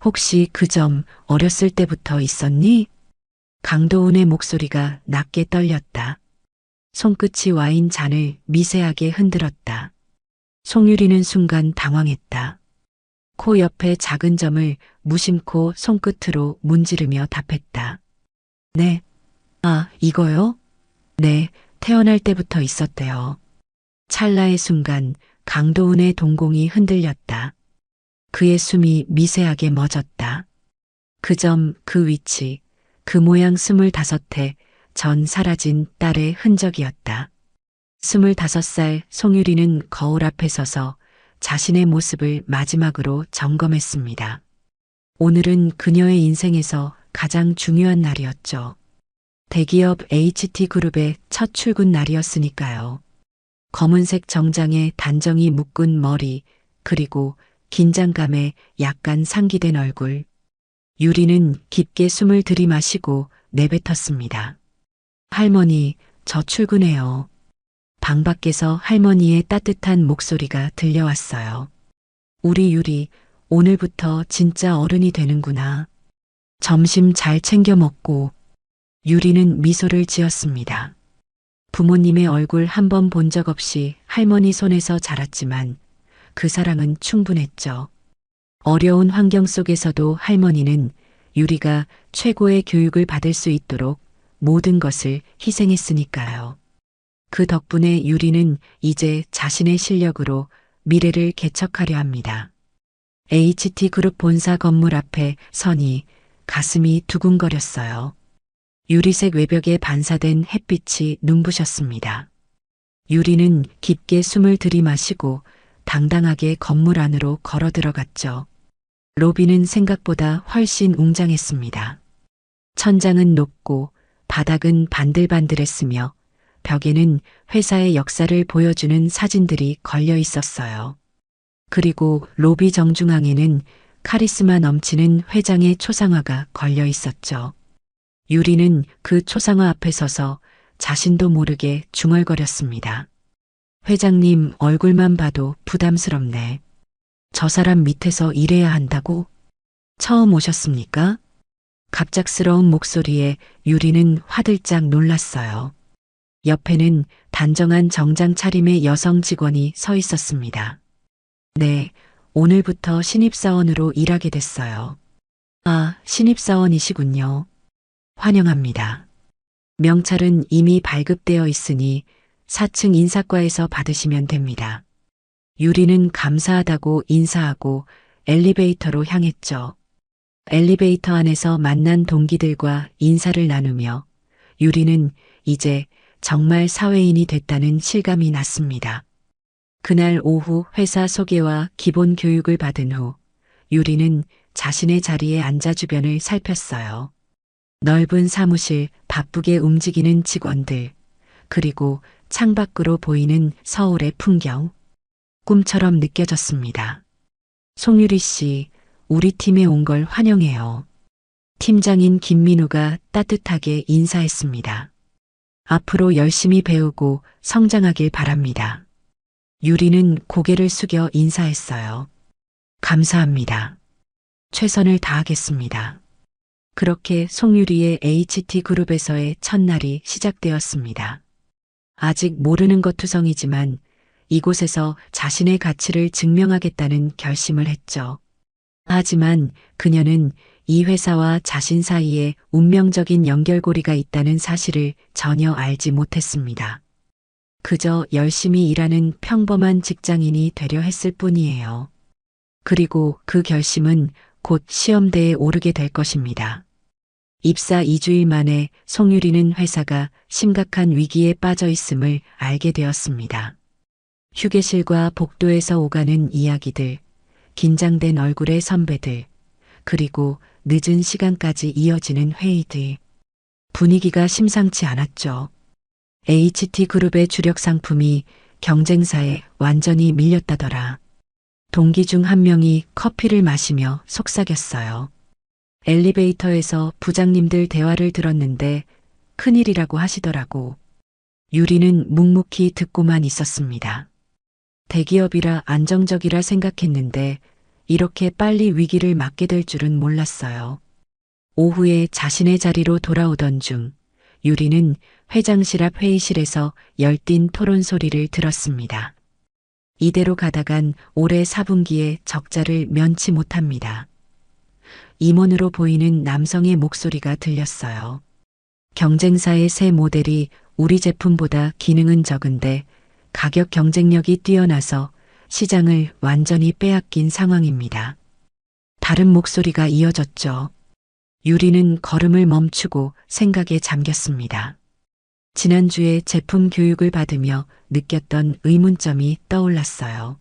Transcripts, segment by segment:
혹시 그 점 어렸을 때부터 있었니? 강도훈의 목소리가 낮게 떨렸다. 손끝이 와인 잔을 미세하게 흔들었다. 송유리는 순간 당황했다. 코 옆에 작은 점을 무심코 손끝으로 문지르며 답했다. 네. 아, 이거요? 네, 태어날 때부터 있었대요. 찰나의 순간 강도훈의 동공이 흔들렸다. 그의 숨이 미세하게 멎었다. 그 점, 그 위치, 그 모양 25해 전 사라진 딸의 흔적이었다. 25살 송유리는 거울 앞에 서서 자신의 모습을 마지막으로 점검했습니다. 오늘은 그녀의 인생에서 가장 중요한 날이었죠. 대기업 HT그룹의 첫 출근 날이었으니까요. 검은색 정장에 단정히 묶은 머리, 그리고 긴장감에 약간 상기된 얼굴. 유리는 깊게 숨을 들이마시고 내뱉었습니다. 할머니, 저 출근해요. 방 밖에서 할머니의 따뜻한 목소리가 들려왔어요. 우리 유리, 오늘부터 진짜 어른이 되는구나. 점심 잘 챙겨 먹고. 유리는 미소를 지었습니다. 부모님의 얼굴 한 번 본 적 없이 할머니 손에서 자랐지만 그 사랑은 충분했죠. 어려운 환경 속에서도 할머니는 유리가 최고의 교육을 받을 수 있도록 모든 것을 희생했으니까요. 그 덕분에 유리는 이제 자신의 실력으로 미래를 개척하려 합니다. HT그룹 본사 건물 앞에 서니 가슴이 두근거렸어요. 유리색 외벽에 반사된 햇빛이 눈부셨습니다. 유리는 깊게 숨을 들이마시고 당당하게 건물 안으로 걸어 들어갔죠. 로비는 생각보다 훨씬 웅장했습니다. 천장은 높고 바닥은 반들반들했으며 벽에는 회사의 역사를 보여주는 사진들이 걸려 있었어요. 그리고 로비 정중앙에는 카리스마 넘치는 회장의 초상화가 걸려 있었죠. 유리는 그 초상화 앞에 서서 자신도 모르게 중얼거렸습니다. 회장님 얼굴만 봐도 부담스럽네. 저 사람 밑에서 일해야 한다고? 처음 오셨습니까? 갑작스러운 목소리에 유리는 화들짝 놀랐어요. 옆에는 단정한 정장 차림의 여성 직원이 서 있었습니다. 네, 오늘부터 신입사원으로 일하게 됐어요. 아, 신입사원이시군요. 환영합니다. 명찰은 이미 발급되어 있으니 4층 인사과에서 받으시면 됩니다. 유리는 감사하다고 인사하고 엘리베이터로 향했죠. 엘리베이터 안에서 만난 동기들과 인사를 나누며 유리는 이제 정말 사회인이 됐다는 실감이 났습니다. 그날 오후 회사 소개와 기본 교육을 받은 후 유리는 자신의 자리에 앉아 주변을 살폈어요. 넓은 사무실, 바쁘게 움직이는 직원들, 그리고 창밖으로 보이는 서울의 풍경. 꿈처럼 느껴졌습니다. 송유리 씨, 우리 팀에 온 걸 환영해요. 팀장인 김민우가 따뜻하게 인사했습니다. 앞으로 열심히 배우고 성장하길 바랍니다. 유리는 고개를 숙여 인사했어요. 감사합니다. 최선을 다하겠습니다. 그렇게 송유리의 HT그룹에서의 첫날이 시작되었습니다. 아직 모르는 것 투성이지만 이곳에서 자신의 가치를 증명하겠다는 결심을 했죠. 하지만 그녀는 이 회사와 자신 사이에 운명적인 연결고리가 있다는 사실을 전혀 알지 못했습니다. 그저 열심히 일하는 평범한 직장인이 되려 했을 뿐이에요. 그리고 그 결심은 곧 시험대에 오르게 될 것입니다. 입사 2주일 만에 송유리는 회사가 심각한 위기에 빠져 있음을 알게 되었습니다. 휴게실과 복도에서 오가는 이야기들, 긴장된 얼굴의 선배들, 그리고 늦은 시간까지 이어지는 회의들. 분위기가 심상치 않았죠. HT그룹의 주력 상품이 경쟁사에 완전히 밀렸다더라. 동기 중 한 명이 커피를 마시며 속삭였어요. 엘리베이터에서 부장님들 대화를 들었는데 큰일이라고 하시더라고. 유리는 묵묵히 듣고만 있었습니다. 대기업이라 안정적이라 생각했는데 이렇게 빨리 위기를 맞게 될 줄은 몰랐어요. 오후에 자신의 자리로 돌아오던 중 유리는 회장실 앞 회의실에서 열띤 토론 소리를 들었습니다. 이대로 가다간 올해 4분기에 적자를 면치 못합니다. 임원으로 보이는 남성의 목소리가 들렸어요. 경쟁사의 새 모델이 우리 제품보다 기능은 적은데 가격 경쟁력이 뛰어나서 시장을 완전히 빼앗긴 상황입니다. 다른 목소리가 이어졌죠. 유리는 걸음을 멈추고 생각에 잠겼습니다. 지난주에 제품 교육을 받으며 느꼈던 의문점이 떠올랐어요.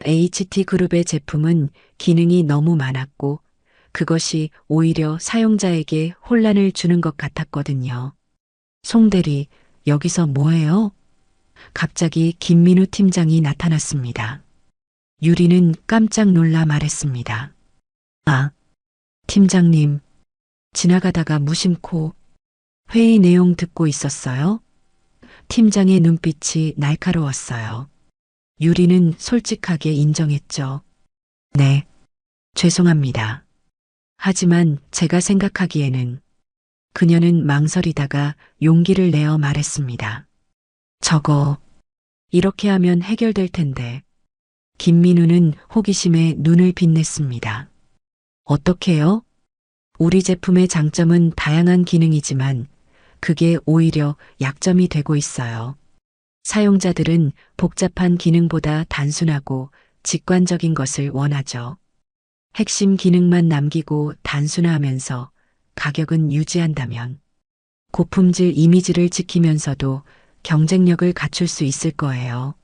HT그룹의 제품은 기능이 너무 많았고 그것이 오히려 사용자에게 혼란을 주는 것 같았거든요. 송 대리, 여기서 뭐해요? 갑자기 김민우 팀장이 나타났습니다. 유리는 깜짝 놀라 말했습니다. 아, 팀장님. 지나가다가 무심코 회의 내용 듣고 있었어요? 팀장의 눈빛이 날카로웠어요. 유리는 솔직하게 인정했죠. 네, 죄송합니다. 하지만 제가 생각하기에는 그녀는 망설이다가 용기를 내어 말했습니다. 저거, 이렇게 하면 해결될 텐데. 김민우는 호기심에 눈을 빛냈습니다. 어떻게요? 우리 제품의 장점은 다양한 기능이지만 그게 오히려 약점이 되고 있어요. 사용자들은 복잡한 기능보다 단순하고 직관적인 것을 원하죠. 핵심 기능만 남기고 단순화하면서 가격은 유지한다면 고품질 이미지를 지키면서도 경쟁력을 갖출 수 있을 거예요.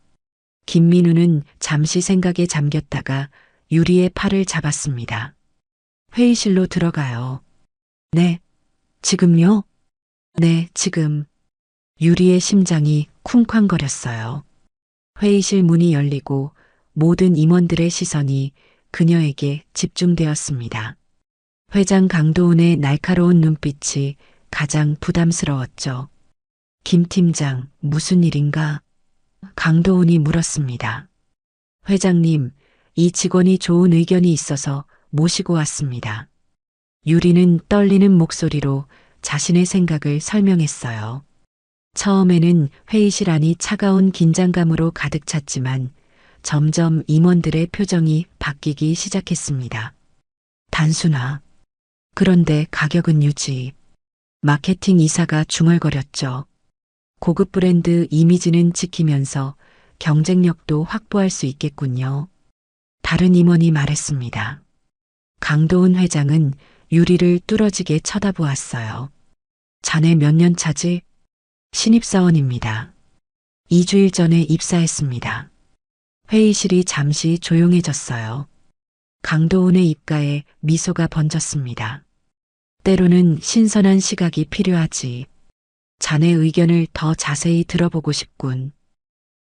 김민우는 잠시 생각에 잠겼다가 유리의 팔을 잡았습니다. 회의실로 들어가요. 네, 지금요? 네, 지금. 유리의 심장이 쿵쾅거렸어요. 회의실 문이 열리고 모든 임원들의 시선이 그녀에게 집중되었습니다. 회장 강도훈의 날카로운 눈빛이 가장 부담스러웠죠. 김 팀장, 무슨 일인가? 강도훈이 물었습니다. 회장님, 이 직원이 좋은 의견이 있어서 모시고 왔습니다. 유리는 떨리는 목소리로 자신의 생각을 설명했어요. 처음에는 회의실 안이 차가운 긴장감으로 가득 찼지만 점점 임원들의 표정이 바뀌기 시작했습니다. 단순화. 그런데 가격은 유지. 마케팅 이사가 중얼거렸죠. 고급 브랜드 이미지는 지키면서 경쟁력도 확보할 수 있겠군요. 다른 임원이 말했습니다. 강도훈 회장은 유리를 뚫어지게 쳐다보았어요. 자네 몇 년 차지? 신입사원입니다. 2주일 전에 입사했습니다. 회의실이 잠시 조용해졌어요. 강도훈의 입가에 미소가 번졌습니다. 때로는 신선한 시각이 필요하지. 자네 의견을 더 자세히 들어보고 싶군.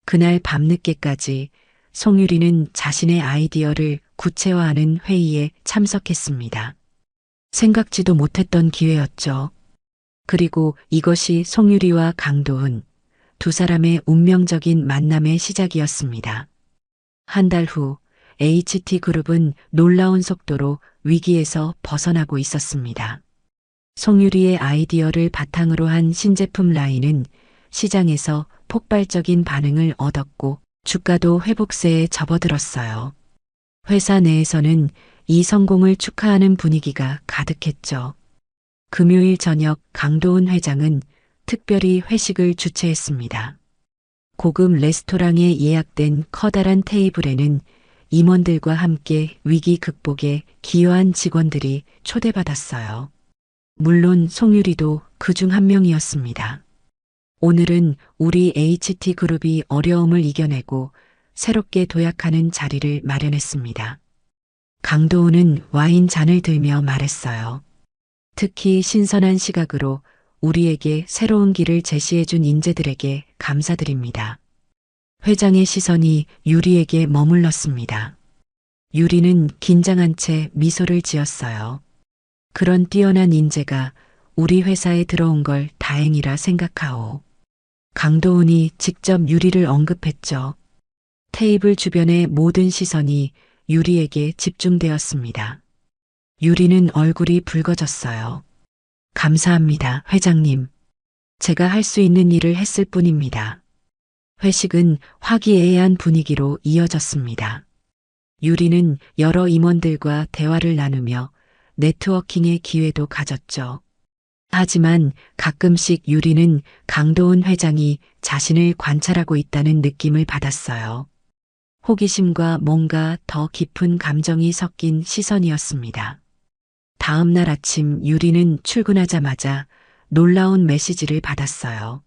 그날 밤늦게까지 송유리는 자신의 아이디어를 구체화하는 회의에 참석했습니다. 생각지도 못했던 기회였죠. 그리고 이것이 송유리와 강도훈 두 사람의 운명적인 만남의 시작이었습니다. 한 달 후 HT그룹은 놀라운 속도로 위기에서 벗어나고 있었습니다. 송유리의 아이디어를 바탕으로 한 신제품 라인은 시장에서 폭발적인 반응을 얻었고 주가도 회복세에 접어들었어요. 회사 내에서는 이 성공을 축하하는 분위기가 가득했죠. 금요일 저녁 강도훈 회장은 특별히 회식을 주최했습니다. 고급 레스토랑에 예약된 커다란 테이블에는 임원들과 함께 위기 극복에 기여한 직원들이 초대받았어요. 물론 송유리도 그중 한 명이었습니다. 오늘은 우리 HT그룹이 어려움을 이겨내고 새롭게 도약하는 자리를 마련했습니다. 강도훈은 와인 잔을 들며 말했어요. 특히 신선한 시각으로 우리에게 새로운 길을 제시해준 인재들에게 감사드립니다. 회장의 시선이 유리에게 머물렀습니다. 유리는 긴장한 채 미소를 지었어요. 그런 뛰어난 인재가 우리 회사에 들어온 걸 다행이라 생각하오. 강도훈이 직접 유리를 언급했죠. 테이블 주변의 모든 시선이 유리에게 집중되었습니다. 유리는 얼굴이 붉어졌어요. 감사합니다, 회장님. 제가 할 수 있는 일을 했을 뿐입니다. 회식은 화기애애한 분위기로 이어졌습니다. 유리는 여러 임원들과 대화를 나누며 네트워킹의 기회도 가졌죠. 하지만 가끔씩 유리는 강도은 회장이 자신을 관찰하고 있다는 느낌을 받았어요. 호기심과 뭔가 더 깊은 감정이 섞인 시선이었습니다. 다음 날 아침 유리는 출근하자마자 놀라운 메시지를 받았어요.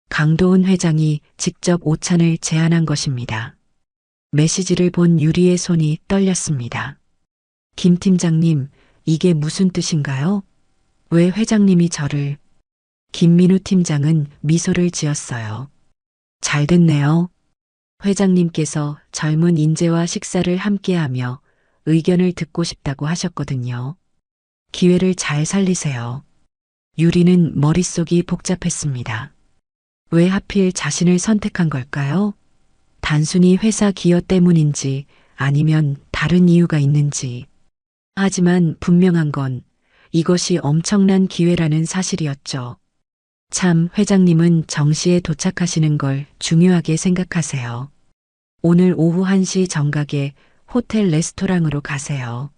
강도은 회장이 직접 오찬을 제안한 것입니다. 메시지를 본 유리의 손이 떨렸습니다. 김 팀장님, 이게 무슨 뜻인가요? 왜 회장님이 저를? 김민우 팀장은 미소를 지었어요. 잘 됐네요. 회장님께서 젊은 인재와 식사를 함께하며 의견을 듣고 싶다고 하셨거든요. 기회를 잘 살리세요. 유리는 머릿속이 복잡했습니다. 왜 하필 자신을 선택한 걸까요? 단순히 회사 기여 때문인지 아니면 다른 이유가 있는지. 하지만 분명한 건 이것이 엄청난 기회라는 사실이었죠. 참, 회장님은 정시에 도착하시는 걸 중요하게 생각하세요. 오늘 오후 1시 정각에 호텔 레스토랑으로 가세요.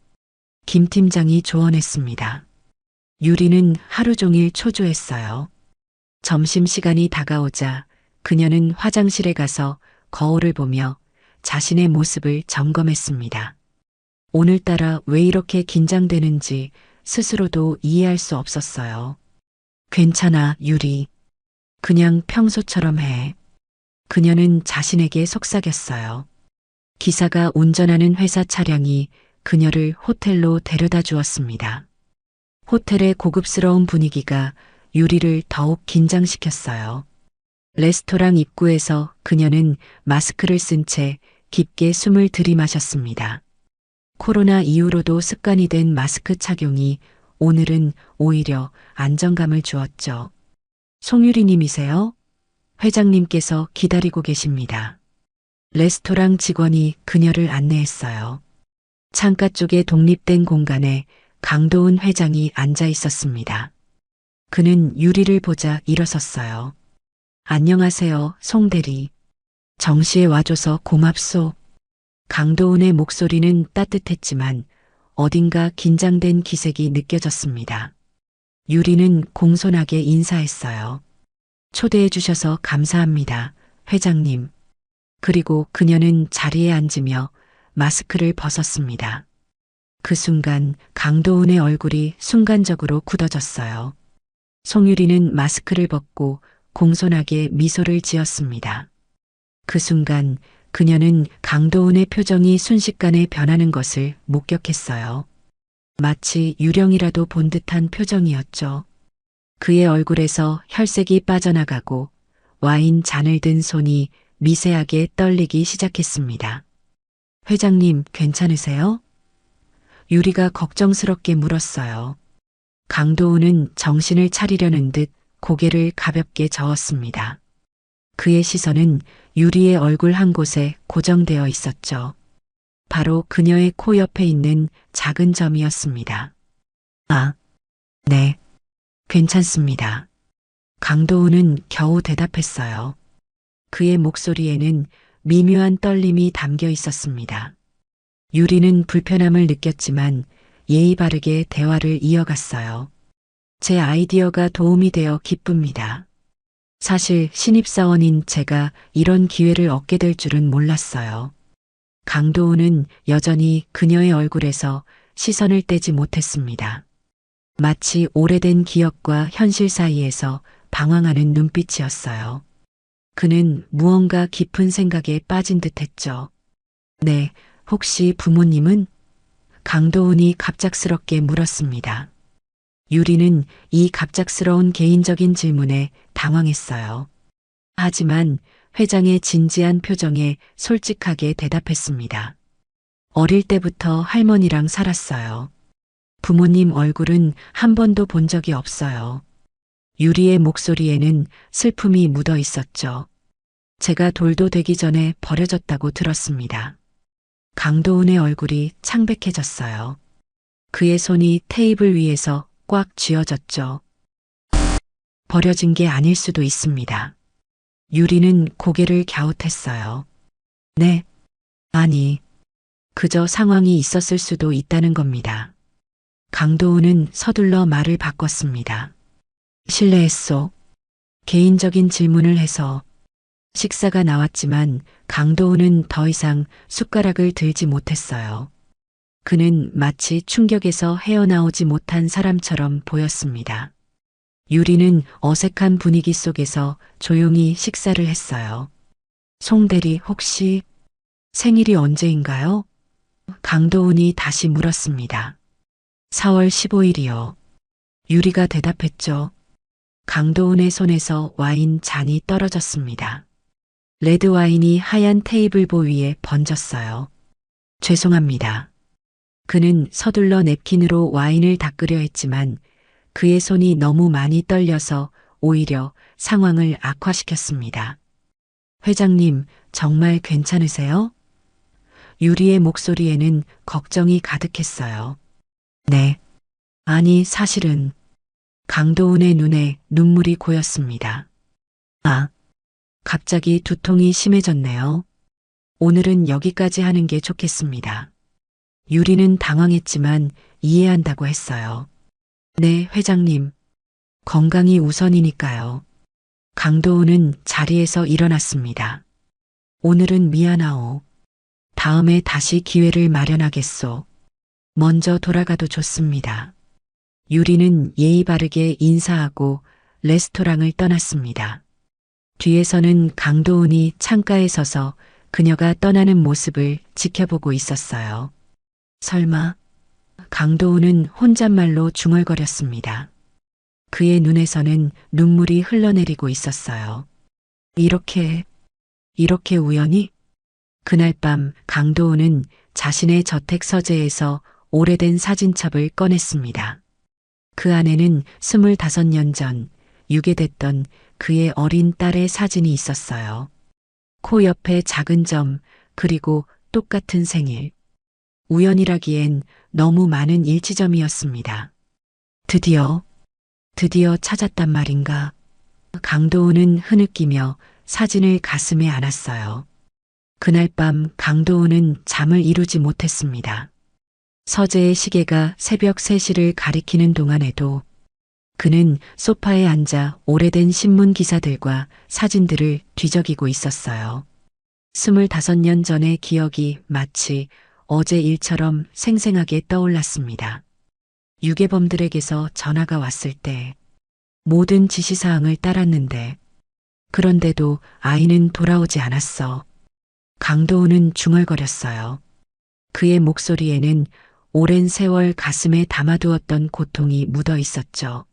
김 팀장이 조언했습니다. 유리는 하루 종일 초조했어요. 점심시간이 다가오자 그녀는 화장실에 가서 거울을 보며 자신의 모습을 점검했습니다. 오늘따라 왜 이렇게 긴장되는지 스스로도 이해할 수 없었어요. 괜찮아, 유리. 그냥 평소처럼 해. 그녀는 자신에게 속삭였어요. 기사가 운전하는 회사 차량이 그녀를 호텔로 데려다 주었습니다. 호텔의 고급스러운 분위기가 유리를 더욱 긴장시켰어요. 레스토랑 입구에서 그녀는 마스크를 쓴 채 깊게 숨을 들이마셨습니다. 코로나 이후로도 습관이 된 마스크 착용이 오늘은 오히려 안정감을 주었죠. 송유리님이세요? 회장님께서 기다리고 계십니다. 레스토랑 직원이 그녀를 안내했어요. 창가 쪽에 독립된 공간에 강도은 회장이 앉아 있었습니다. 그는 유리를 보자 일어섰어요. 안녕하세요, 송 대리. 정시에 와줘서 고맙소. 강도은의 목소리는 따뜻했지만 어딘가 긴장된 기색이 느껴졌습니다. 유리는 공손하게 인사했어요. 초대해 주셔서 감사합니다, 회장님. 그리고 그녀는 자리에 앉으며 마스크를 벗었습니다. 그 순간 강도은의 얼굴이 순간적으로 굳어졌어요. 송유리는 마스크를 벗고 공손하게 미소를 지었습니다. 그 순간 그녀는 강도은의 표정이 순식간에 변하는 것을 목격했어요. 마치 유령이라도 본 듯한 표정이었죠. 그의 얼굴에서 혈색이 빠져나가고 와인 잔을 든 손이 미세하게 떨리기 시작했습니다. 회장님, 괜찮으세요? 유리가 걱정스럽게 물었어요. 강도은은 정신을 차리려는 듯 고개를 가볍게 저었습니다. 그의 시선은 유리의 얼굴 한 곳에 고정되어 있었죠. 바로 그녀의 코 옆에 있는 작은 점이었습니다. 아, 네, 괜찮습니다. 강도은은 겨우 대답했어요. 그의 목소리에는 미묘한 떨림이 담겨 있었습니다. 유리는 불편함을 느꼈지만 예의 바르게 대화를 이어갔어요. 제 아이디어가 도움이 되어 기쁩니다. 사실 신입사원인 제가 이런 기회를 얻게 될 줄은 몰랐어요. 강도은은 여전히 그녀의 얼굴에서 시선을 떼지 못했습니다. 마치 오래된 기억과 현실 사이에서 방황하는 눈빛이었어요. 그는 무언가 깊은 생각에 빠진 듯했죠. 네, 혹시 부모님은? 강도은이 갑작스럽게 물었습니다. 유리는 이 갑작스러운 개인적인 질문에 당황했어요. 하지만 회장의 진지한 표정에 솔직하게 대답했습니다. 어릴 때부터 할머니랑 살았어요. 부모님 얼굴은 한 번도 본 적이 없어요. 유리의 목소리에는 슬픔이 묻어 있었죠. 제가 돌도 되기 전에 버려졌다고 들었습니다. 강도은의 얼굴이 창백해졌어요. 그의 손이 테이블 위에서 꽉 쥐어졌죠. 버려진 게 아닐 수도 있습니다. 유리는 고개를 갸웃했어요. 네, 아니, 그저 상황이 있었을 수도 있다는 겁니다. 강도은은 서둘러 말을 바꿨습니다. 실례했소. 개인적인 질문을 해서 식사가 나왔지만 강도은은 더 이상 숟가락을 들지 못했어요. 그는 마치 충격에서 헤어나오지 못한 사람처럼 보였습니다. 유리는 어색한 분위기 속에서 조용히 식사를 했어요. 송 대리 혹시 생일이 언제인가요? 강도은이 다시 물었습니다. 4월 15일이요. 유리가 대답했죠. 강도은의 손에서 와인 잔이 떨어졌습니다. 레드 와인이 하얀 테이블보 위에 번졌어요. 죄송합니다. 그는 서둘러 냅킨으로 와인을 닦으려 했지만 그의 손이 너무 많이 떨려서 오히려 상황을 악화시켰습니다. 회장님, 정말 괜찮으세요? 유리의 목소리에는 걱정이 가득했어요. 네. 아니, 사실은 강도은의 눈에 눈물이 고였습니다. 아, 갑자기 두통이 심해졌네요. 오늘은 여기까지 하는 게 좋겠습니다. 유리는 당황했지만 이해한다고 했어요. 네, 회장님. 건강이 우선이니까요. 강도은은 자리에서 일어났습니다. 오늘은 미안하오. 다음에 다시 기회를 마련하겠소. 먼저 돌아가도 좋습니다. 유리는 예의 바르게 인사하고 레스토랑을 떠났습니다. 뒤에서는 강도은이 창가에 서서 그녀가 떠나는 모습을 지켜보고 있었어요. 설마, 강도은은 혼잣말로 중얼거렸습니다. 그의 눈에서는 눈물이 흘러내리고 있었어요. 이렇게 우연히? 그날 밤 강도은은 자신의 저택 서재에서 오래된 사진첩을 꺼냈습니다. 그 안에는 25년 전 유괴됐던 그의 어린 딸의 사진이 있었어요. 코 옆에 작은 점, 그리고 똑같은 생일. 우연이라기엔 너무 많은 일치점이었습니다. 드디어 찾았단 말인가. 강도은은 흐느끼며 사진을 가슴에 안았어요. 그날 밤 강도은은 잠을 이루지 못했습니다. 서재의 시계가 새벽 3시를 가리키는 동안에도 그는 소파에 앉아 오래된 신문 기사들과 사진들을 뒤적이고 있었어요. 25년 전의 기억이 마치 어제 일처럼 생생하게 떠올랐습니다. 유괴범들에게서 전화가 왔을 때 모든 지시사항을 따랐는데 그런데도 아이는 돌아오지 않았어. 강도은은 중얼거렸어요. 그의 목소리에는 오랜 세월 가슴에 담아두었던 고통이 묻어 있었죠.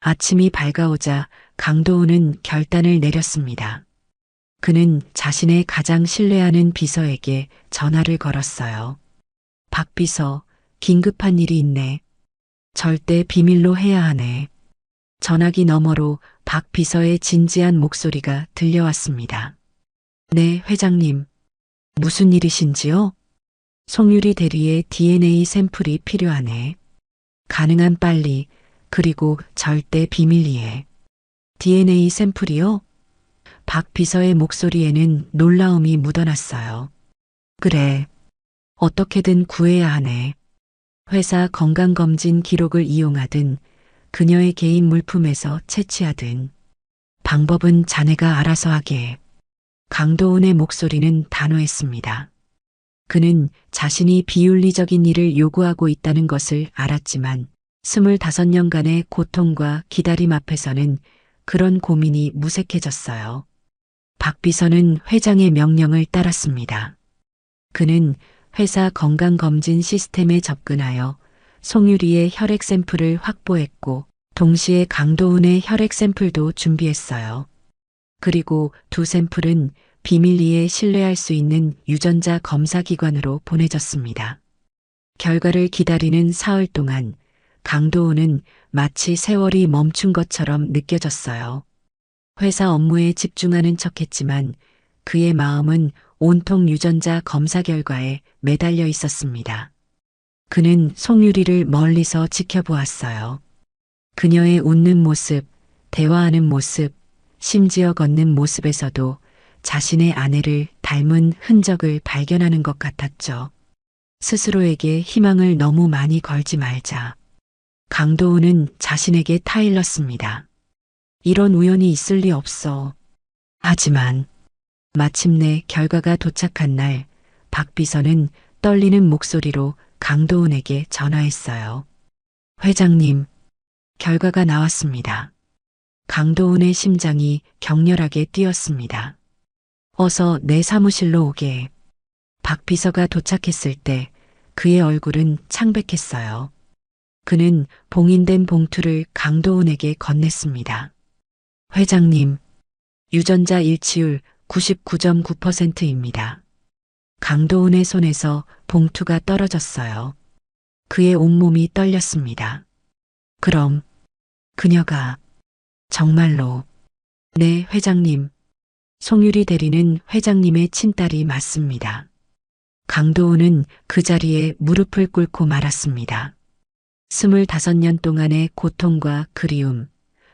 아침이 밝아오자 강도은은 결단을 내렸습니다. 그는 자신의 가장 신뢰하는 비서에게 전화를 걸었어요. 박 비서, 긴급한 일이 있네. 절대 비밀로 해야 하네. 전화기 너머로 박 비서의 진지한 목소리가 들려왔습니다. 네, 회장님. 무슨 일이신지요? 송유리 대리의 DNA 샘플이 필요하네. 가능한 빨리, 그리고 절대 비밀리에. DNA 샘플이요? 박 비서의 목소리에는 놀라움이 묻어났어요. 그래. 어떻게든 구해야 하네. 회사 건강검진 기록을 이용하든 그녀의 개인 물품에서 채취하든 방법은 자네가 알아서 하게. 강도은의 목소리는 단호했습니다. 그는 자신이 비윤리적인 일을 요구하고 있다는 것을 알았지만 25년간의 고통과 기다림 앞에서는 그런 고민이 무색해졌어요. 박 비서는 회장의 명령을 따랐습니다. 그는 회사 건강검진 시스템에 접근하여 송유리의 혈액 샘플을 확보했고 동시에 강도은의 혈액 샘플도 준비했어요. 그리고 두 샘플은 비밀리에 신뢰할 수 있는 유전자 검사 기관으로 보내졌습니다. 결과를 기다리는 사흘 동안 강도은은 마치 세월이 멈춘 것처럼 느껴졌어요. 회사 업무에 집중하는 척했지만 그의 마음은 온통 유전자 검사 결과에 매달려 있었습니다. 그는 송유리를 멀리서 지켜보았어요. 그녀의 웃는 모습, 대화하는 모습, 심지어 걷는 모습에서도 자신의 아내를 닮은 흔적을 발견하는 것 같았죠. 스스로에게 희망을 너무 많이 걸지 말자. 강도우는 자신에게 타일렀습니다. 이런 우연이 있을 리 없어. 하지만 마침내 결과가 도착한 날 박 비서는 떨리는 목소리로 강도훈에게 전화했어요. 회장님, 결과가 나왔습니다. 강도훈의 심장이 격렬하게 뛰었습니다. 어서 내 사무실로 오게. 박 비서가 도착했을 때 그의 얼굴은 창백했어요. 그는 봉인된 봉투를 강도훈에게 건넸습니다. 회장님, 유전자 일치율 99.9%입니다. 강도훈의 손에서 봉투가 떨어졌어요. 그의 온몸이 떨렸습니다. 그럼 그녀가 정말로 네, 회장님. 송유리 대리는 회장님의 친딸이 맞습니다. 강도훈은 그 자리에 무릎을 꿇고 말았습니다. 25년 동안의 고통과 그리움,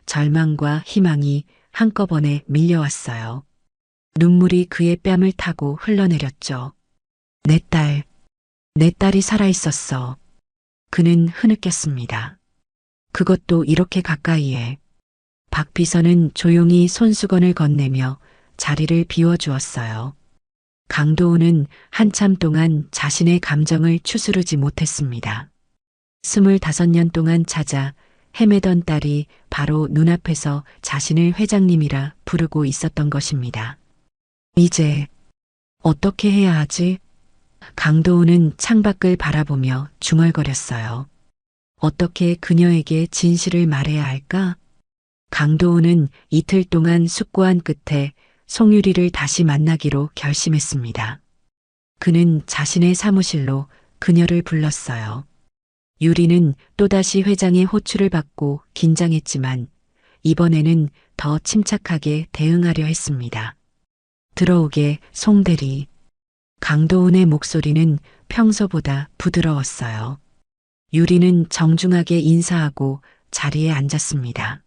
절망과 희망이 한꺼번에 밀려왔어요. 눈물이 그의 뺨을 타고 흘러내렸죠. 내 딸이 살아있었어. 그는 흐느꼈습니다. 그것도 이렇게 가까이에. 박 비서는 조용히 손수건을 건네며 자리를 비워주었어요. 강도훈은 한참 동안 자신의 감정을 추스르지 못했습니다. 25년 동안 찾아 헤매던 딸이 바로 눈앞에서 자신을 회장님이라 부르고 있었던 것입니다. 이제 어떻게 해야 하지? 강도훈은 창밖을 바라보며 중얼거렸어요. 어떻게 그녀에게 진실을 말해야 할까? 강도훈은 이틀 동안 숙고한 끝에 송유리를 다시 만나기로 결심했습니다. 그는 자신의 사무실로 그녀를 불렀어요. 유리는 또다시 회장의 호출을 받고 긴장했지만 이번에는 더 침착하게 대응하려 했습니다. 들어오게, 송 대리. 강도훈의 목소리는 평소보다 부드러웠어요. 유리는 정중하게 인사하고 자리에 앉았습니다.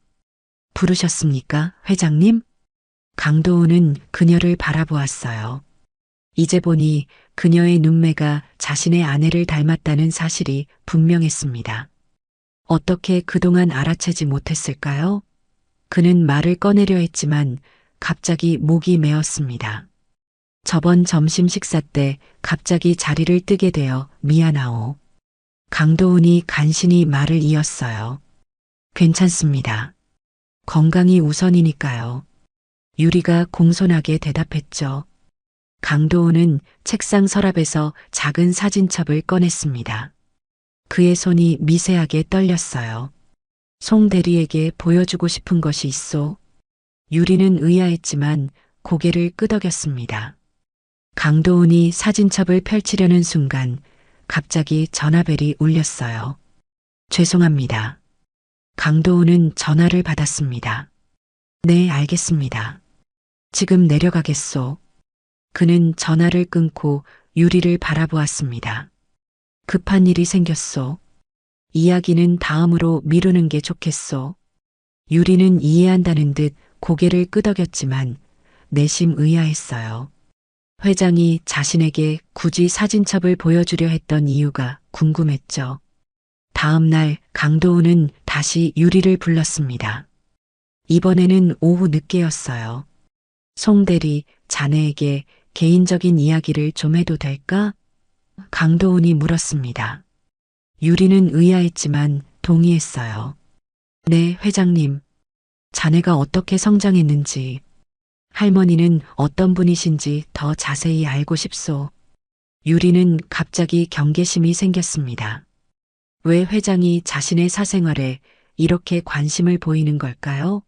부르셨습니까, 회장님? 강도훈은 그녀를 바라보았어요. 이제 보니 그녀의 눈매가 자신의 아내를 닮았다는 사실이 분명했습니다. 어떻게 그동안 알아채지 못했을까요? 그는 말을 꺼내려 했지만 갑자기 목이 메었습니다. 저번 점심 식사 때 갑자기 자리를 뜨게 되어 미안하오. 강도훈이 간신히 말을 이었어요. 괜찮습니다. 건강이 우선이니까요. 유리가 공손하게 대답했죠. 강도훈은 책상 서랍에서 작은 사진첩을 꺼냈습니다. 그의 손이 미세하게 떨렸어요. 송 대리에게 보여주고 싶은 것이 있소. 유리는 의아했지만 고개를 끄덕였습니다. 강도훈이 사진첩을 펼치려는 순간 갑자기 전화벨이 울렸어요. 죄송합니다. 강도훈은 전화를 받았습니다. 네, 알겠습니다. 지금 내려가겠소. 그는 전화를 끊고 유리를 바라보았습니다. 급한 일이 생겼소. 이야기는 다음으로 미루는 게 좋겠소. 유리는 이해한다는 듯 고개를 끄덕였지만 내심 의아했어요. 회장이 자신에게 굳이 사진첩을 보여주려 했던 이유가 궁금했죠. 다음 날 강도훈은 다시 유리를 불렀습니다. 이번에는 오후 늦게였어요. 송 대리, 자네에게 개인적인 이야기를 좀 해도 될까? 강도훈이 물었습니다. 유리는 의아했지만 동의했어요. 네, 회장님. 자네가 어떻게 성장했는지, 할머니는 어떤 분이신지 더 자세히 알고 싶소. 유리는 갑자기 경계심이 생겼습니다. 왜 회장이 자신의 사생활에 이렇게 관심을 보이는 걸까요?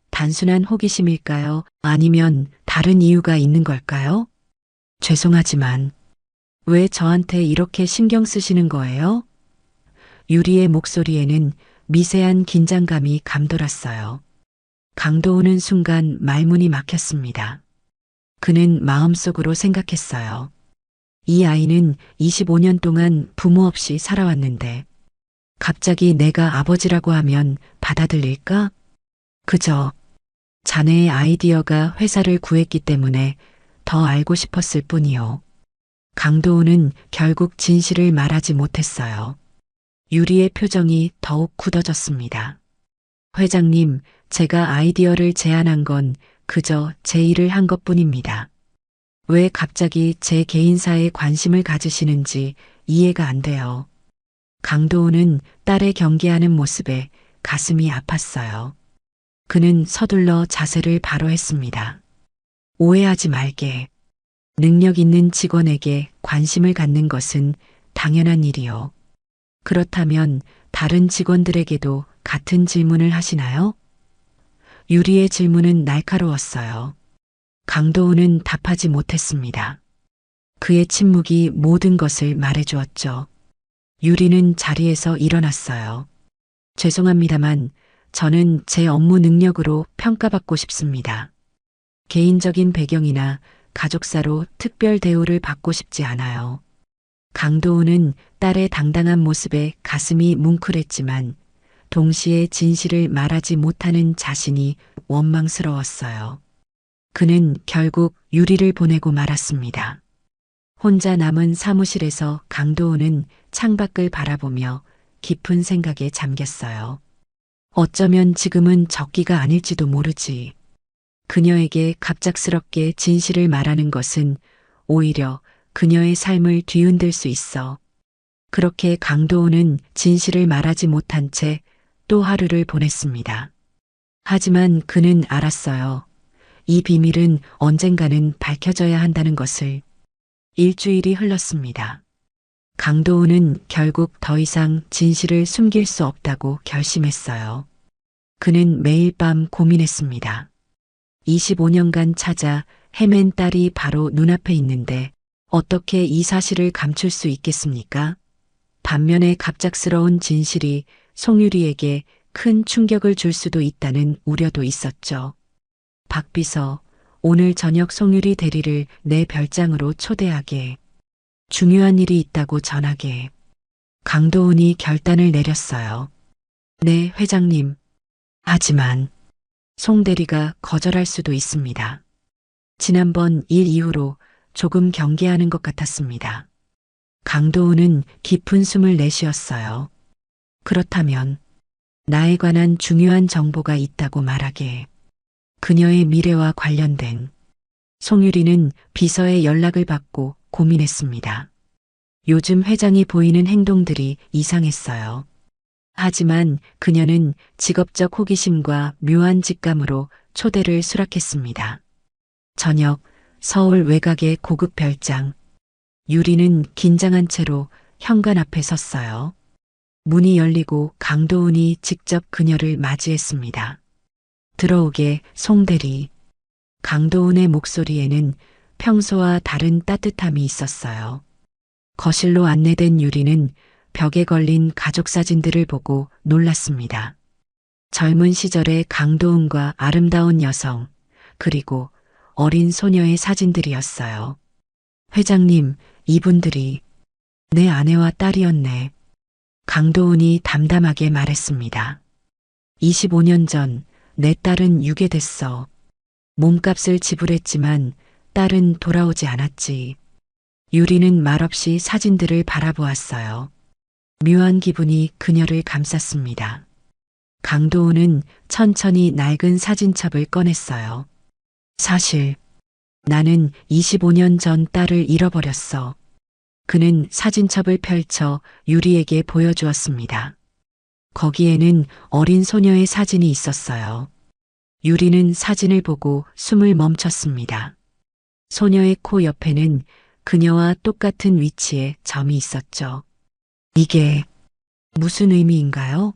단순한 호기심일까요? 아니면 다른 이유가 있는 걸까요? 죄송하지만 왜 저한테 이렇게 신경 쓰시는 거예요? 유리의 목소리에는 미세한 긴장감이 감돌았어요. 강도훈은 순간 말문이 막혔습니다. 그는 마음속으로 생각했어요. 이 아이는 25년 동안 부모 없이 살아왔는데 갑자기 내가 아버지라고 하면 받아들일까? 그저 자네의 아이디어가 회사를 구했기 때문에 더 알고 싶었을 뿐이요. 강도우는 결국 진실을 말하지 못했어요. 유리의 표정이 더욱 굳어졌습니다. 회장님, 제가 아이디어를 제안한 건 그저 제 일을 한 것뿐입니다. 왜 갑자기 제 개인사에 관심을 가지시는지 이해가 안 돼요. 강도우는 딸의 경계하는 모습에 가슴이 아팠어요. 그는 서둘러 자세를 바로 했습니다. 오해하지 말게. 능력 있는 직원에게 관심을 갖는 것은 당연한 일이요. 그렇다면 다른 직원들에게도 같은 질문을 하시나요? 유리의 질문은 날카로웠어요. 강도우는 답하지 못했습니다. 그의 침묵이 모든 것을 말해주었죠. 유리는 자리에서 일어났어요. 죄송합니다만 저는 제 업무 능력으로 평가받고 싶습니다. 개인적인 배경이나 가족사로 특별 대우를 받고 싶지 않아요. 강도우는 딸의 당당한 모습에 가슴이 뭉클했지만 동시에 진실을 말하지 못하는 자신이 원망스러웠어요. 그는 결국 유리를 보내고 말았습니다. 혼자 남은 사무실에서 강도우는 창밖을 바라보며 깊은 생각에 잠겼어요. 어쩌면 지금은 적기가 아닐지도 모르지. 그녀에게 갑작스럽게 진실을 말하는 것은 오히려 그녀의 삶을 뒤흔들 수 있어. 그렇게 강도우는 진실을 말하지 못한 채 또 하루를 보냈습니다. 하지만 그는 알았어요. 이 비밀은 언젠가는 밝혀져야 한다는 것을. 일주일이 흘렀습니다. 강도우는 결국 더 이상 진실을 숨길 수 없다고 결심했어요. 그는 매일 밤 고민했습니다. 25년간 찾아 헤맨 딸이 바로 눈앞에 있는데 어떻게 이 사실을 감출 수 있겠습니까? 반면에 갑작스러운 진실이 송유리에게 큰 충격을 줄 수도 있다는 우려도 있었죠. 박 비서, 오늘 저녁 송유리 대리를 내 별장으로 초대하게. 중요한 일이 있다고 전하게. 강도훈이 결단을 내렸어요. 네, 회장님. 하지만 송 대리가 거절할 수도 있습니다. 지난번 일 이후로 조금 경계하는 것 같았습니다. 강도훈은 깊은 숨을 내쉬었어요. 그렇다면 나에 관한 중요한 정보가 있다고 말하게. 그녀의 미래와 관련된. 송유리는 비서의 연락을 받고 고민했습니다. 요즘 회장이 보이는 행동들이 이상했어요. 하지만 그녀는 직업적 호기심과 묘한 직감으로 초대를 수락했습니다. 저녁 서울 외곽의 고급 별장. 유리는 긴장한 채로 현관 앞에 섰어요. 문이 열리고 강도훈이 직접 그녀를 맞이했습니다. 들어오게, 송 대리. 강도훈의 목소리에는 평소와 다른 따뜻함이 있었어요. 거실로 안내된 유리는 벽에 걸린 가족 사진들을 보고 놀랐습니다. 젊은 시절의 강도훈과 아름다운 여성, 그리고 어린 소녀의 사진들이었어요. 회장님, 이분들이 내 아내와 딸이었네. 강도훈이 담담하게 말했습니다. 25년 전 내 딸은 유괴됐어. 몸값을 지불했지만 딸은 돌아오지 않았지. 유리는 말없이 사진들을 바라보았어요. 묘한 기분이 그녀를 감쌌습니다. 강도훈은 천천히 낡은 사진첩을 꺼냈어요. 사실 나는 25년 전 딸을 잃어버렸어. 그는 사진첩을 펼쳐 유리에게 보여주었습니다. 거기에는 어린 소녀의 사진이 있었어요. 유리는 사진을 보고 숨을 멈췄습니다. 소녀의 코 옆에는 그녀와 똑같은 위치에 점이 있었죠. 이게 무슨 의미인가요?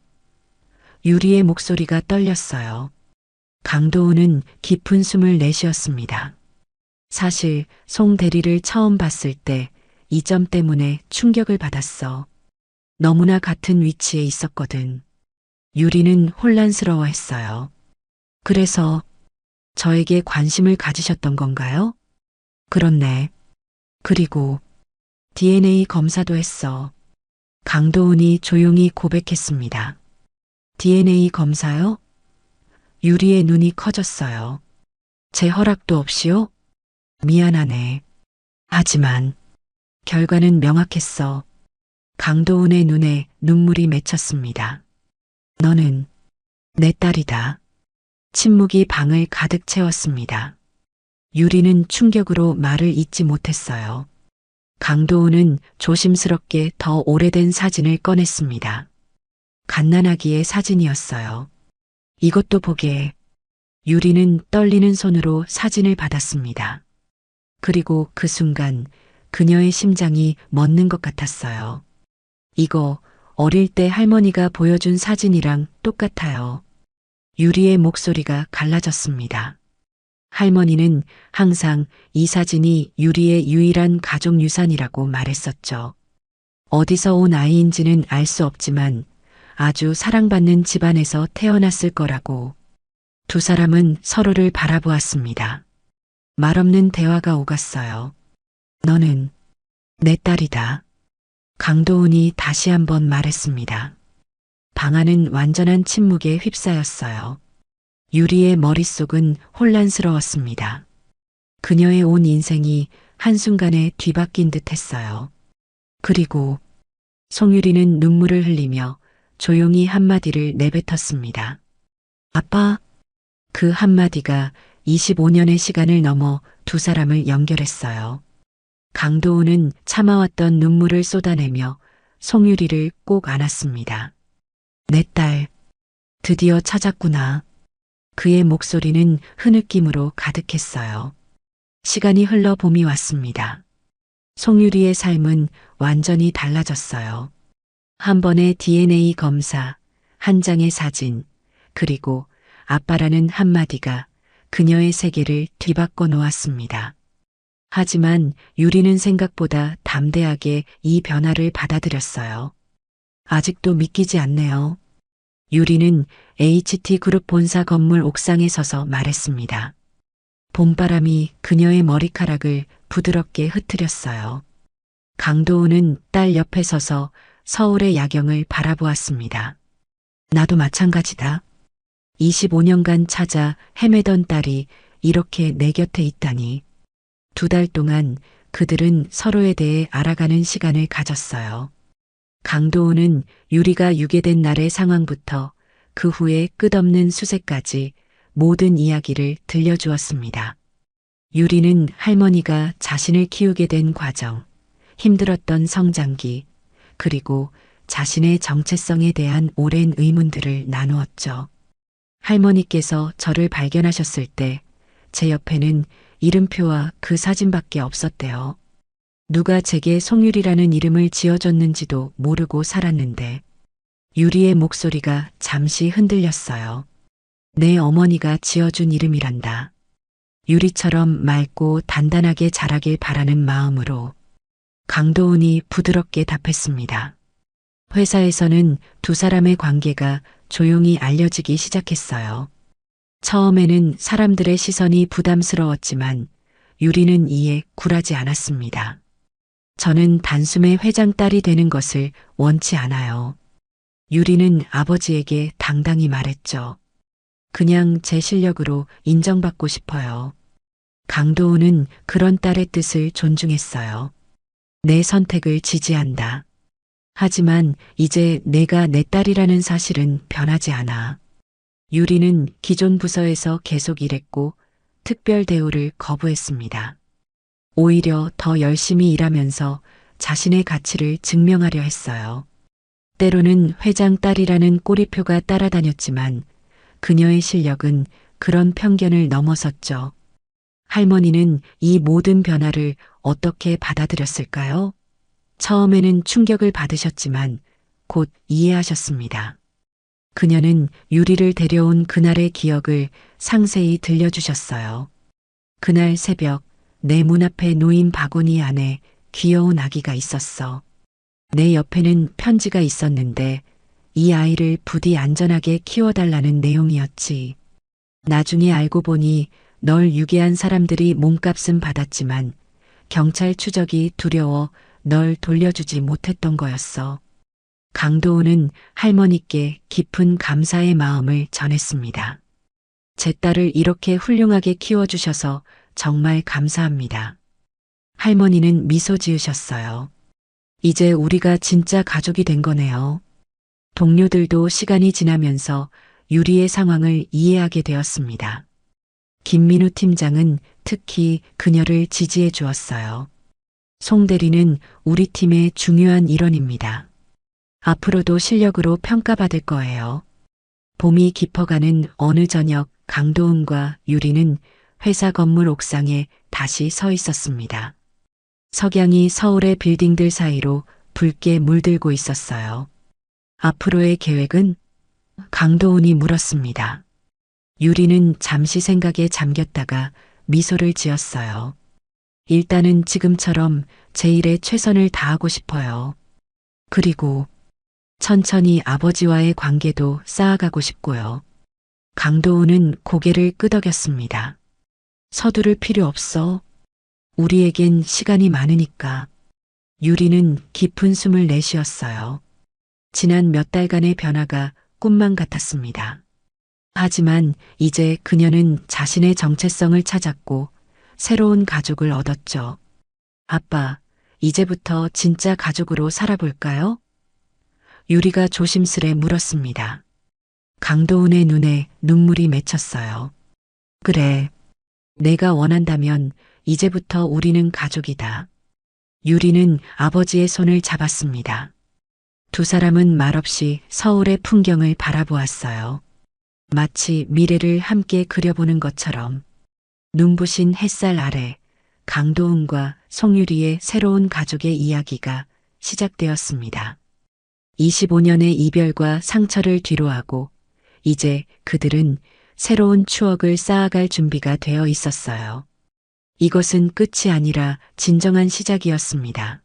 유리의 목소리가 떨렸어요. 강도훈은 깊은 숨을 내쉬었습니다. 사실 송 대리를 처음 봤을 때 이 점 때문에 충격을 받았어. 너무나 같은 위치에 있었거든. 유리는 혼란스러워했어요. 그래서 저에게 관심을 가지셨던 건가요? 그렇네. 그리고 DNA 검사도 했어. 강도훈이 조용히 고백했습니다. DNA 검사요? 유리의 눈이 커졌어요. 제 허락도 없이요? 미안하네. 하지만 결과는 명확했어. 강도훈의 눈에 눈물이 맺혔습니다. 너는 내 딸이다. 침묵이 방을 가득 채웠습니다. 유리는 충격으로 말을 잇지 못했어요. 강도훈은 조심스럽게 더 오래된 사진을 꺼냈습니다. 갓난아기의 사진이었어요. 이것도 보게. 유리는 떨리는 손으로 사진을 받았습니다. 그리고 그 순간 그녀의 심장이 멎는 것 같았어요. 이거 어릴 때 할머니가 보여준 사진이랑 똑같아요. 유리의 목소리가 갈라졌습니다. 할머니는 항상 이 사진이 유리의 유일한 가족 유산이라고 말했었죠. 어디서 온 아이인지는 알 수 없지만 아주 사랑받는 집안에서 태어났을 거라고. 두 사람은 서로를 바라보았습니다. 말없는 대화가 오갔어요. 너는 내 딸이다. 강도훈이 다시 한번 말했습니다. 방 안은 완전한 침묵에 휩싸였어요. 유리의 머릿속은 혼란스러웠습니다. 그녀의 온 인생이 한순간에 뒤바뀐 듯 했어요. 그리고 송유리는 눈물을 흘리며 조용히 한마디를 내뱉었습니다. 아빠, 그 한마디가 25년의 시간을 넘어 두 사람을 연결했어요. 강도훈은 참아왔던 눈물을 쏟아내며 송유리를 꼭 안았습니다. 내 딸, 드디어 찾았구나. 그의 목소리는 흐느낌으로 가득했어요. 시간이 흘러 봄이 왔습니다. 송유리의 삶은 완전히 달라졌어요. 한 번의 DNA 검사, 한 장의 사진, 그리고 아빠라는 한마디가 그녀의 세계를 뒤바꿔 놓았습니다. 하지만 유리는 생각보다 담대하게 이 변화를 받아들였어요. 아직도 믿기지 않네요. 유리는 HT그룹 본사 건물 옥상에 서서 말했습니다. 봄바람이 그녀의 머리카락을 부드럽게 흩트렸어요. 강도훈은 딸 옆에 서서 서울의 야경을 바라보았습니다. 나도 마찬가지다. 25년간 찾아 헤매던 딸이 이렇게 내 곁에 있다니. 2달 동안 그들은 서로에 대해 알아가는 시간을 가졌어요. 강도훈은 유리가 유괴된 날의 상황부터 그 후에 끝없는 수세까지 모든 이야기를 들려주었습니다. 유리는 할머니가 자신을 키우게 된 과정, 힘들었던 성장기, 그리고 자신의 정체성에 대한 오랜 의문들을 나누었죠. 할머니께서 저를 발견하셨을 때 제 옆에는 이름표와 그 사진밖에 없었대요. 누가 제게 송유리라는 이름을 지어줬는지도 모르고 살았는데 유리의 목소리가 잠시 흔들렸어요. 내 어머니가 지어준 이름이란다. 유리처럼 맑고 단단하게 자라길 바라는 마음으로. 강도훈이 부드럽게 답했습니다. 회사에서는 두 사람의 관계가 조용히 알려지기 시작했어요. 처음에는 사람들의 시선이 부담스러웠지만 유리는 이에 굴하지 않았습니다. 저는 단숨에 회장 딸이 되는 것을 원치 않아요. 유리는 아버지에게 당당히 말했죠. 그냥 제 실력으로 인정받고 싶어요. 강도훈은 그런 딸의 뜻을 존중했어요. 내 선택을 지지한다. 하지만 이제 내가 내 딸이라는 사실은 변하지 않아. 유리는 기존 부서에서 계속 일했고 특별 대우를 거부했습니다. 오히려 더 열심히 일하면서 자신의 가치를 증명하려 했어요. 때로는 회장 딸이라는 꼬리표가 따라다녔지만 그녀의 실력은 그런 편견을 넘어섰죠. 할머니는 이 모든 변화를 어떻게 받아들였을까요? 처음에는 충격을 받으셨지만 곧 이해하셨습니다. 그녀는 유리를 데려온 그날의 기억을 상세히 들려주셨어요. 그날 새벽 내 문 앞에 놓인 바구니 안에 귀여운 아기가 있었어. 내 옆에는 편지가 있었는데 이 아이를 부디 안전하게 키워달라는 내용이었지. 나중에 알고 보니 널 유괴한 사람들이 몸값은 받았지만 경찰 추적이 두려워 널 돌려주지 못했던 거였어. 강도훈은 할머니께 깊은 감사의 마음을 전했습니다. 제 딸을 이렇게 훌륭하게 키워주셔서 정말 감사합니다. 할머니는 미소 지으셨어요. 이제 우리가 진짜 가족이 된 거네요. 동료들도 시간이 지나면서 유리의 상황을 이해하게 되었습니다. 김민우 팀장은 특히 그녀를 지지해 주었어요. 송 대리는 우리 팀의 중요한 일원입니다. 앞으로도 실력으로 평가받을 거예요. 봄이 깊어가는 어느 저녁 강도훈과 유리는 회사 건물 옥상에 다시 서 있었습니다. 석양이 서울의 빌딩들 사이로 붉게 물들고 있었어요. 앞으로의 계획은? 강도훈이 물었습니다. 유리는 잠시 생각에 잠겼다가 미소를 지었어요. 일단은 지금처럼 제 일에 최선을 다하고 싶어요. 그리고 천천히 아버지와의 관계도 쌓아가고 싶고요. 강도훈은 고개를 끄덕였습니다. 서두를 필요 없어. 우리에겐 시간이 많으니까. 유리는 깊은 숨을 내쉬었어요. 지난 몇 달간의 변화가 꿈만 같았습니다. 하지만 이제 그녀는 자신의 정체성을 찾았고 새로운 가족을 얻었죠. 아빠, 이제부터 진짜 가족으로 살아볼까요? 유리가 조심스레 물었습니다. 강도훈의 눈에 눈물이 맺혔어요. 그래, 내가 원한다면 이제부터 우리는 가족이다. 유리는 아버지의 손을 잡았습니다. 두 사람은 말없이 서울의 풍경을 바라보았어요. 마치 미래를 함께 그려보는 것처럼. 눈부신 햇살 아래 강도훈과 송유리의 새로운 가족의 이야기가 시작되었습니다. 25년의 이별과 상처를 뒤로하고 이제 그들은 새로운 추억을 쌓아갈 준비가 되어 있었어요. 이것은 끝이 아니라 진정한 시작이었습니다.